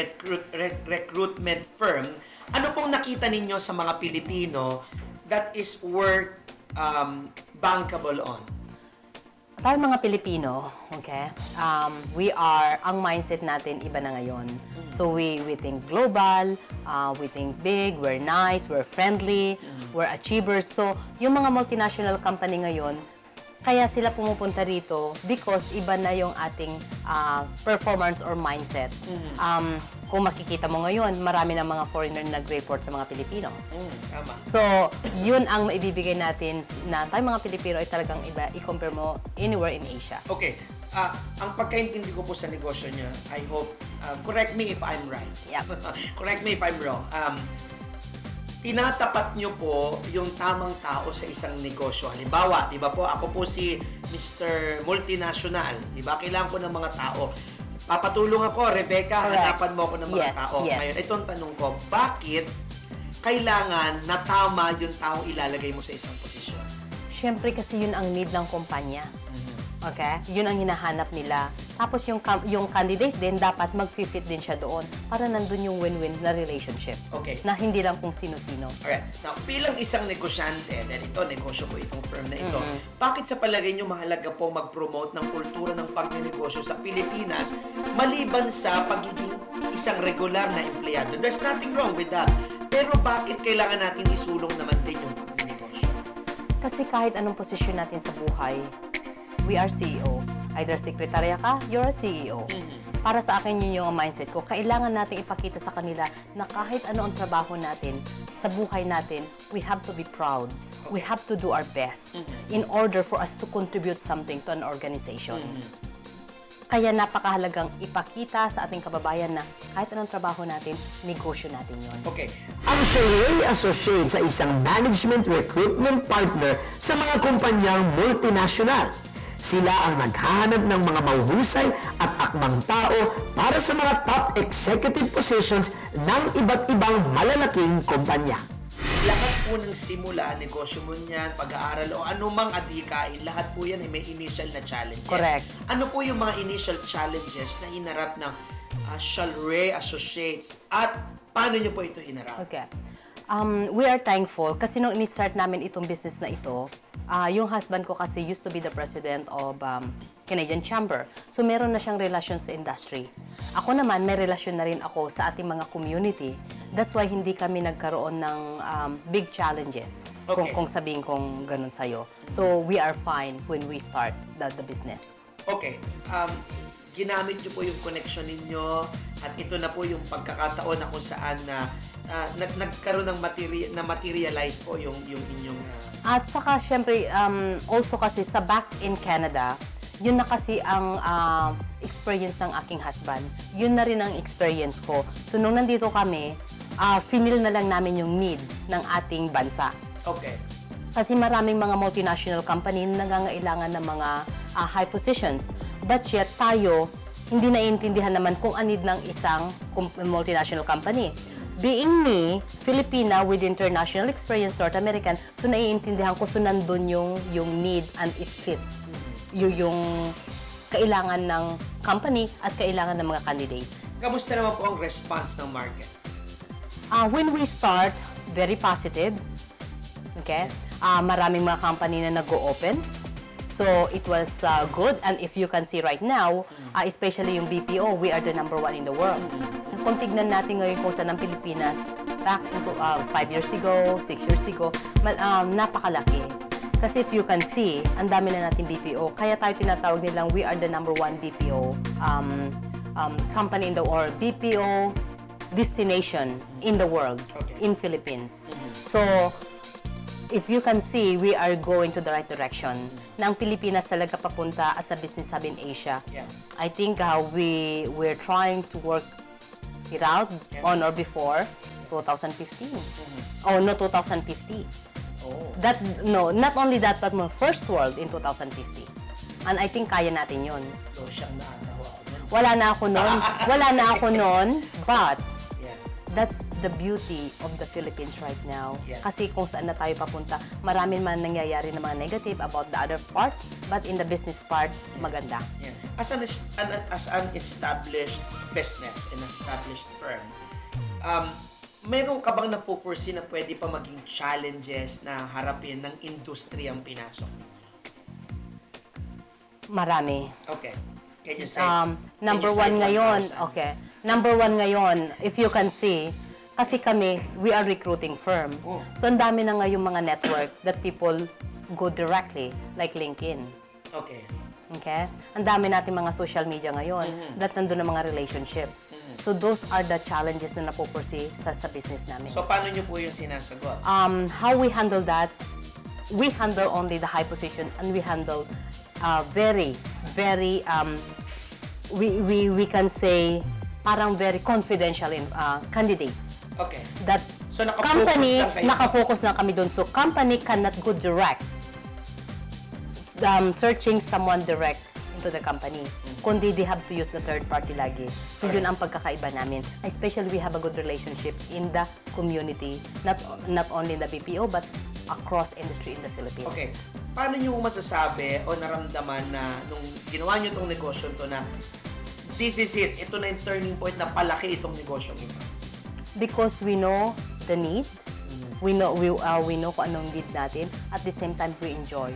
recruitment firm, ano pong nakita ninyo sa mga Pilipino that is worth bankable on? Tayo mga Pilipino, okay, ang mindset natin iba na ngayon. So we think global, we think big, we're nice, we're friendly, we're achievers. So yung mga multinational company ngayon, kaya sila pumupunta rito because iba na yung ating performance or mindset. Kung makikita mo ngayon, marami ng mga foreigner na nag-report sa mga Pilipino. Tama. So, yun ang maibibigay natin na tayo mga Pilipino ay talagang iba, i-compare mo anywhere in Asia. Okay. Ang pagkaintindi ko po sa negosyo niya, I hope, correct me if I'm right. Yep. Correct me if I'm wrong. Tinatapat niyo po yung tamang tao sa isang negosyo. Halimbawa, di ba po, ako po si Mr. Multinational. Di ba? Kailangan ko ng mga tao. Papatulong ako, Rebecca, Correct. hanapan mo ako ng mga Yes, tao. yes. Ngayon, itong tanong ko, bakit kailangan na tama yung taong ilalagay mo sa isang posisyon? Siyempre kasi yun ang need ng kumpanya. Okay? Yun ang hinahanap nila. Tapos yung candidate din, dapat mag-fit din siya doon para nandun yung win-win na relationship. Okay. Na hindi lang kung sino-sino. Alright. Now, bilang isang negosyante, dahil ito, negosyo ko itong firm na ito, bakit sa palagay nyo mahalaga po mag-promote ng kultura ng pagnenegosyo sa Pilipinas maliban sa pagiging isang regular na empleyado? There's nothing wrong with that. Pero bakit kailangan natin isulong naman din yung pagnenegosyo? Kasi kahit anong posisyon natin sa buhay, we are CEO. Either sekretarya ka, you're a CEO. Para sa akin yun yung mindset ko. Kailangan natin ipakita sa kanila na kahit ano ang trabaho natin, sa buhay natin, we have to be proud. We have to do our best in order for us to contribute something to an organization. Kaya napakahalagang ipakita sa ating kababayan na kahit anong trabaho natin, negosyo natin yun. Okay. Ang Shalray Associates ay isang management recruitment partner sa mga kumpanyang multinational. Sila ang naghahanap ng mga mahuhusay at akmang tao para sa mga top executive positions ng iba't ibang malalaking kumpanya. Lahat po ng simula, negosyo mo niyan, pag-aaral o anumang adhikain, lahat po yan ay may initial na challenges. Correct. Ano po yung mga initial challenges na hinarap ng Shalray Associates at paano nyo po ito hinarap? Okay. We are thankful kasi nung ini-start namin itong business na ito, yung husband ko kasi used to be the president of Canadian Chamber. So meron na siyang relasyon sa industry. Ako naman, may relasyon na rin ako sa ating mga community. That's why hindi kami nagkaroon ng big challenges Okay. kung sabihin kong ganun sa'yo. So we are fine when we start the business. Okay. Ginamit nyo po yung connection ninyo at ito na po yung pagkakataon na kung saan na nagkaroon ng materialize po yung inyong At saka, syempre, also kasi sa back in Canada, yun na kasi ang experience ng aking husband. Yun na rin ang experience ko. So, nung nandito kami, finil na lang namin yung need ng ating bansa. Okay. Kasi maraming mga multinational company na nangangailangan ng mga high positions. But yet, tayo, hindi naiintindihan naman kung anid ng isang multinational company. Being me, Filipina with international experience, North American, so naiintindihan ko, so nandun yung need and it fit. Yung kailangan ng company at kailangan ng mga candidates. Kamusta naman po ang response ng market? When we start, very positive. Okay? Maraming mga company na nag-o-open. So it was good, and if you can see right now, especially yung BPO, we are the #1 in the world. Kung tignan natin ngayon kung saan ang Pilipinas, back into 5 years ago, 6 years ago, napakalaki. Kasi if you can see, ang dami na natin BPO. Kaya tayo tinatawag nilang we are the #1 BPO company in the world, BPO destination in the world, in Philippines. So, if you can see, we are going to the right direction. Na ang Pilipinas talaga papunta as a business hub in Asia. Yeah. I think we're trying to work it out on or before 2015. Oh, no, 2050. Oh. Not only that, but my first world in 2050. And I think kaya natin yun. So, siyang naatawa ako nun. Wala na ako noon, but Yeah. that's the beauty of the Philippines right now. Yeah. Kasi kung saan na tayo papunta, maraming man nangyayari na mga negative about the other part, but in the business part, maganda. Yeah. As an established business, an established firm, meron ka bang napuforesee na pwede pa maging challenges na harapin ng industriyang pinasok? Marami. Okay. Can you say? Number one ngayon, okay. Number one ngayon, if you can see, kasi kami, we are recruiting firm. Oh. So, ang dami na ngayong mga network that people go directly, like LinkedIn. Okay. Okay? Ang dami natin mga social media ngayon that nandun ang mga relationship. So, those are the challenges na napupursee sa business namin. So, paano nyo po yung sinasagot? How we handle that, we handle only the high position, and we handle very, we can say, parang very confidential in candidates. Okay. That So, nakafocus company, lang kayo. nakafocus na kami doon. So, company cannot go direct searching someone direct into the company. Kundi they have to use the third party lagi. So, yun ang pagkakaiba namin. Especially, we have a good relationship in the community, not only in the BPO, but across industry in the Philippines. Okay. Paano nyo masasabi o naramdaman na nung ginawa nyo itong negosyo to na this is it, ito na yung turning point na palaki itong negosyo ito? Because we know the need, we know kung anong need natin, at the same time we enjoy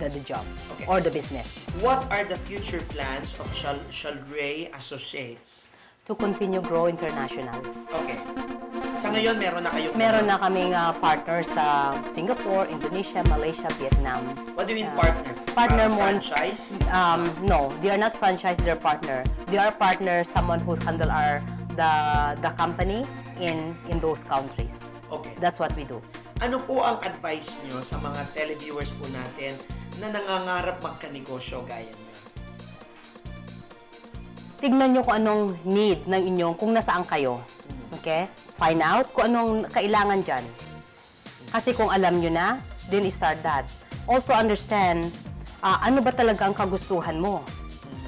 the job or the business. What are the future plans of Shalray Associates? To continue grow international. Okay. Sa ngayon, meron na kayong... Meron na kaming partners sa Singapore, Indonesia, Malaysia, Vietnam. What do you mean partner? Partner means franchise? No, they are not franchise, they're partner. They are partner, someone who handle the company in those countries. Okay. That's what we do. Ano po ang advice nyo sa mga televiewers po natin na nangangarap magkanegosyo gaya nyo? Tignan nyo kung anong need ng inyong, kung nasaan kayo. Okay? Find out kung anong kailangan dyan. Kasi kung alam nyo na, then start that. Also understand, ano ba talaga ang kagustuhan mo?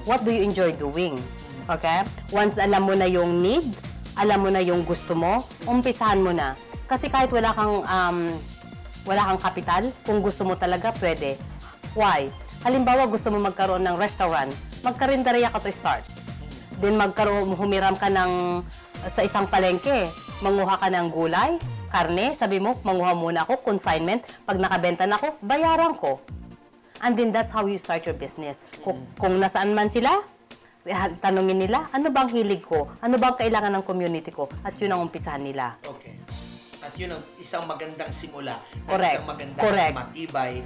What do you enjoy doing? Okay? Once alam mo na yung need, alam mo na yung gusto mo, umpisahan mo na. Kasi kahit wala kang kapital, kung gusto mo talaga, pwede. Why? Halimbawa, gusto mo magkaroon ng restaurant, magkarinderya ka to start. Then humiram ka sa isang palengke, manguha ka ng gulay, karne, sabi mo, manguha muna ako, consignment, pag nakabenta na ako, bayaran ko. And then that's how you start your business. Kung nasaan man sila, tanungin nila, ano bang hilig ko? Ano bang kailangan ng community ko? At yun ang umpisahan nila. Okay. At yun ang isang magandang simula. Correct. Isang magandang matibay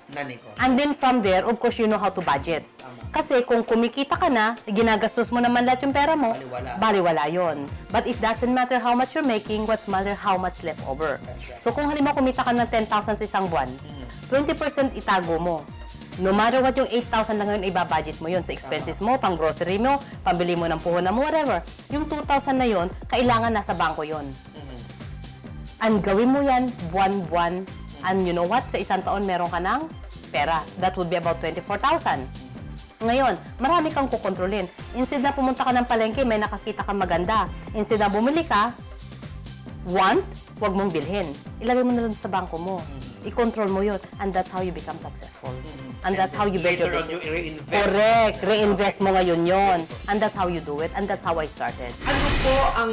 na negosyo. And then from there, of course, you know how to budget. Tama. Kasi kung kumikita ka na, ginagastos mo naman lahat yung pera mo, baliwala yun. But it doesn't matter how much you're making, what's matter how much left over. Right. So kung halimbawa kumita ka ng 10,000 sa isang buwan, 20% itago mo. No matter what, yung 8,000 lang ngayon, ibabudget mo yun sa expenses mo, pang grocery mo, pambili mo ng puhunan mo, whatever. Yung 2,000 na yun, kailangan nasa bangko yun. And gawin mo yan buwan-buwan. And you know what? Sa isang taon, meron ka ng pera. That would be about 24,000. Ngayon, marami kang kukontrolin. Instead na pumunta ka ng palengke, may nakakita kang maganda. Instead na bumili ka, wag mong bilhin. Ilagay mo na lang sa bangko mo. I-control mo yun. And that's how you become successful. And that's how you build your business. Later on, you reinvest. Correct. Reinvest mo ngayon yun. And that's how you do it. And that's how I started. Ano po ang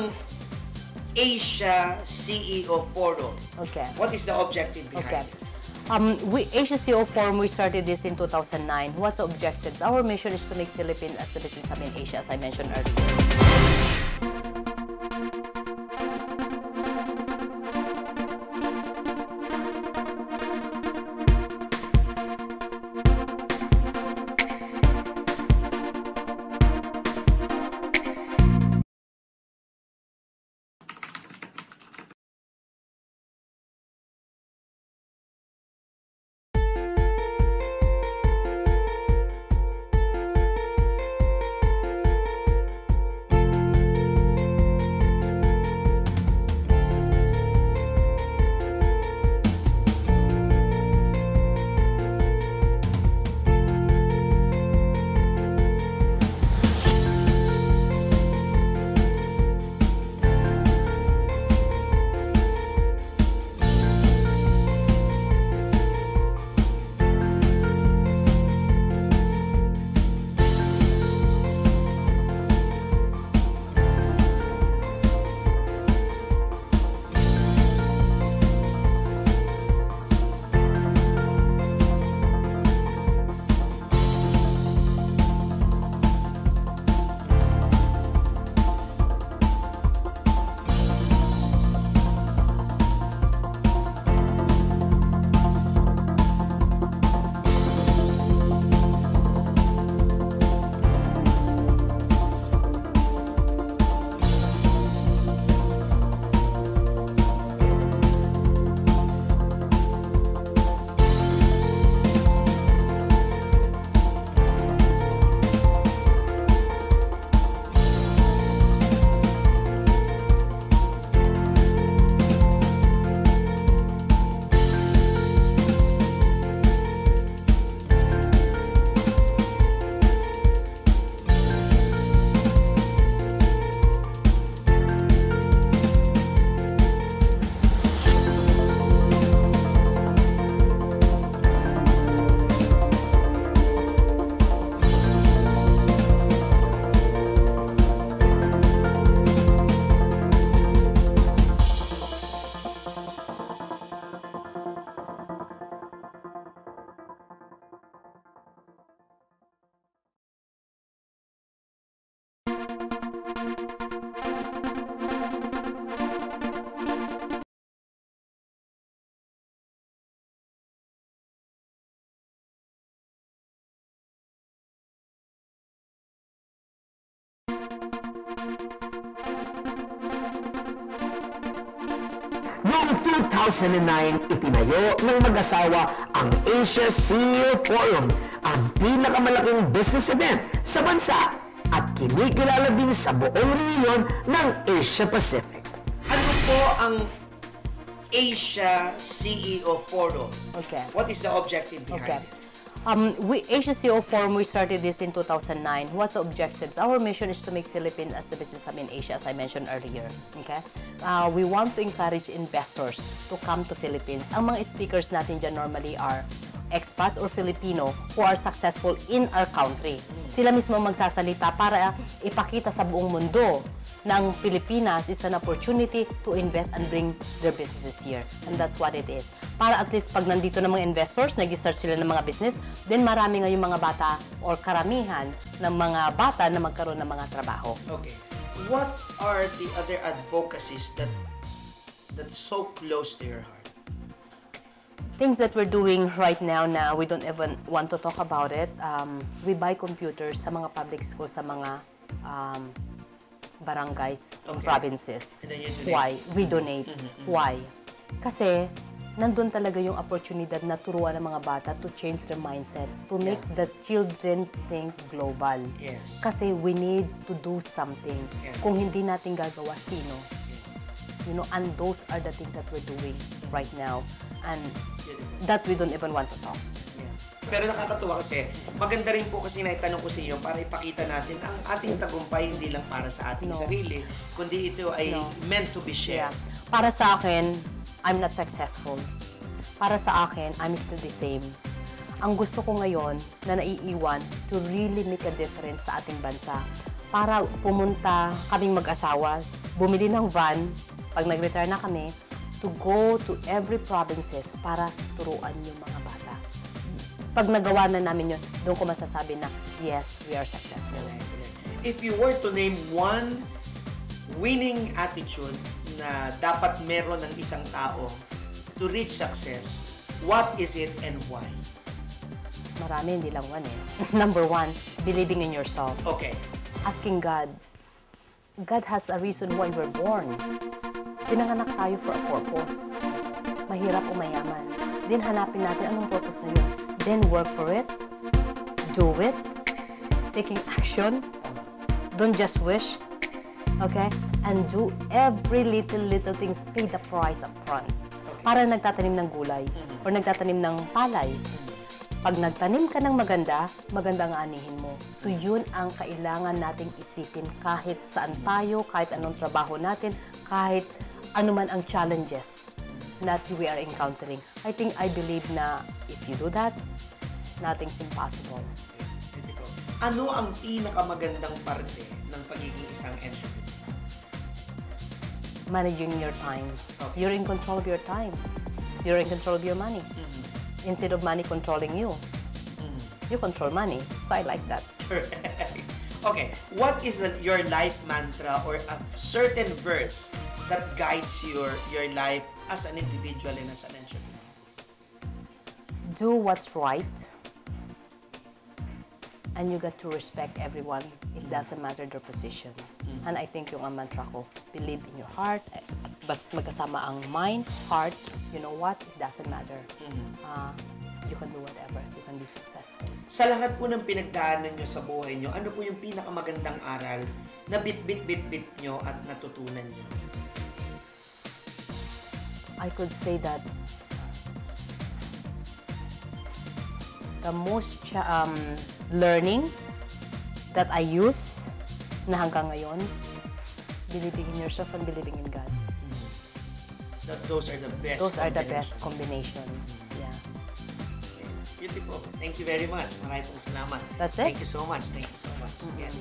Asia CEO Forum? Okay. What is the objective behind it? Asia CO Forum, we started this in 2009. What's the objectives? Our mission is to make Philippines as the business hub in Asia, as I mentioned earlier. Noong 2009, itinayo ng mag-asawa ang Asia CEO Forum, ang pinakamalaking business event sa bansa at kinikilala din sa buong rehiyon ng Asia Pacific. Ano po ang Asia CEO Forum? Okay. What is the objective behind Okay. it? Asia CO Forum, we started this in 2009. What's the objectives? Our mission is to make Philippines as the business hub in Asia, as I mentioned earlier. Okay? We want to encourage investors to come to Philippines. Ang mga speakers natin dyan normally are expats or Filipino who are successful in our country. Sila mismo magsasalita para ipakita sa buong mundo ng Pilipinas is an opportunity to invest and bring their businesses here. And that's what it is. Para at least pag nandito ng mga investors, nag-start sila ng mga business, then marami ngayong mga bata or karamihan ng mga bata na magkaroon ng mga trabaho. Okay. What are the other advocacies that's so close to your heart? Things that we're doing right now na we don't even want to talk about it. We buy computers sa mga public schools, sa mga barangays in Okay. provinces. And then you donate. Why? We donate. Why? Kasi nandun talaga yung oportunidad na turuan ng mga bata to change their mindset, to make the children think global. Yes. Kasi we need to do something. Yeah. Kung hindi natin gagawa, sino? You know, and those are the things that we're doing right now. And that we don't even want to talk. Yeah. Pero nakakatuwa kasi, maganda rin po kasi naitanong ko sa iyo para ipakita natin ang ating tagumpay hindi lang para sa ating No. sarili, kundi ito ay No. meant to be shared. Para sa akin, I'm not successful. Para sa akin, I'm still the same. Ang gusto ko ngayon na naiiwan to really make a difference sa ating bansa. Para pumunta kaming mag-asawa, bumili ng van, pag nag-retire na kami, to go to every provinces para turuan yung mga bata. Pag nagawa na namin yun, doon ko masasabi na, yes, we are successful. If you were to name one winning attitude na dapat meron ng isang tao to reach success, what is it and why? Marami, hindi lang one eh. Number one, believing in yourself. Okay. Asking God. God has a reason why we're born. Pinanganak tayo for a purpose. Mahirap o mayaman. Then hanapin natin anong purpose na yun. Then work for it. Do it. Taking action. Don't just wish. Okay? And do every little things. Pay the price up front. Okay. Para nagtatanim ng gulay or nagtatanim ng palay. Pag nagtanim ka ng maganda, maganda ang anihin mo. So yun ang kailangan nating isipin kahit saan tayo, kahit anong trabaho natin, kahit anuman ang challenges that we are encountering. I believe na if you do that, nothing's impossible. Ano ang pinakamagandang parte ng pagiging isang entrepreneur? Managing your time. Okay. You're in control of your time. You're in control of your money. Instead of money controlling you, you control money. So I like that. Okay, what is your life mantra or a certain verse that guides your life as an individual and as an entrepreneur? Do what's right, and you got to respect everyone. It doesn't matter their position. And I think yung mantra ko, believe in your heart, basta magkasama ang mind, heart, you know what, it doesn't matter. You can do whatever, you can be successful. Sa lahat po ng pinagdaanan nyo sa buhay nyo, ano po yung pinakamagandang aral na bit-bit nyo at natutunan nyo? I could say that the most learning that I use na hanggang ngayon, believing in yourself and believing in God. Those are the best. Those are the best combination. Yeah. Beautiful. Thank you very much. Maraming pong salamat. That's it. Thank you so much. Thank you so much. Yes.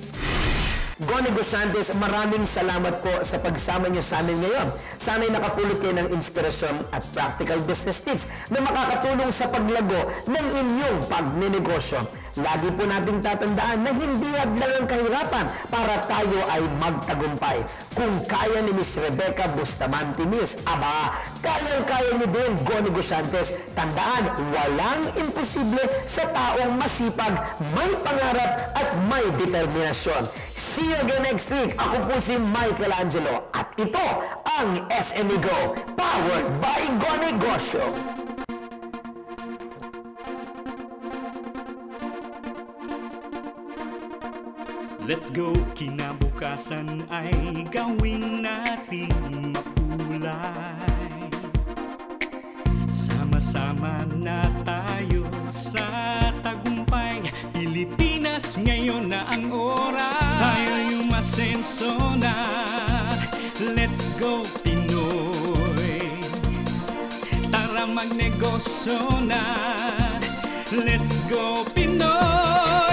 Goni Gusantes, maraming salamat po sa pagsama niyo sa amin ngayon. Sana'y nakapulot kayo ng inspirasyon at practical business tips na makakatulong sa paglago ng inyong pagninegosyo. Lagi po nating tatandaan na hindi hadlang ang kahirapan para tayo ay magtagumpay. Kung kaya ni Miss Rebecca Bustamante, Miss, aba, kayang-kaya niyo din, Goni Gusantes. Tandaan, walang imposible sa taong masipag, may pangarap at may determinasyon. See you again next week. Ako po si Michelangelo at ito ang SME Go, powered by Gonegosyo. Let's go! Kinabukasan ay gawin nating makulay. Sama-sama na tayo sa tagumpay. Pilipinas, ngayon na ang oras. Tayo'y umasenso na. Let's go, Pinoy! Tara magnegosyo na. Let's go, Pinoy!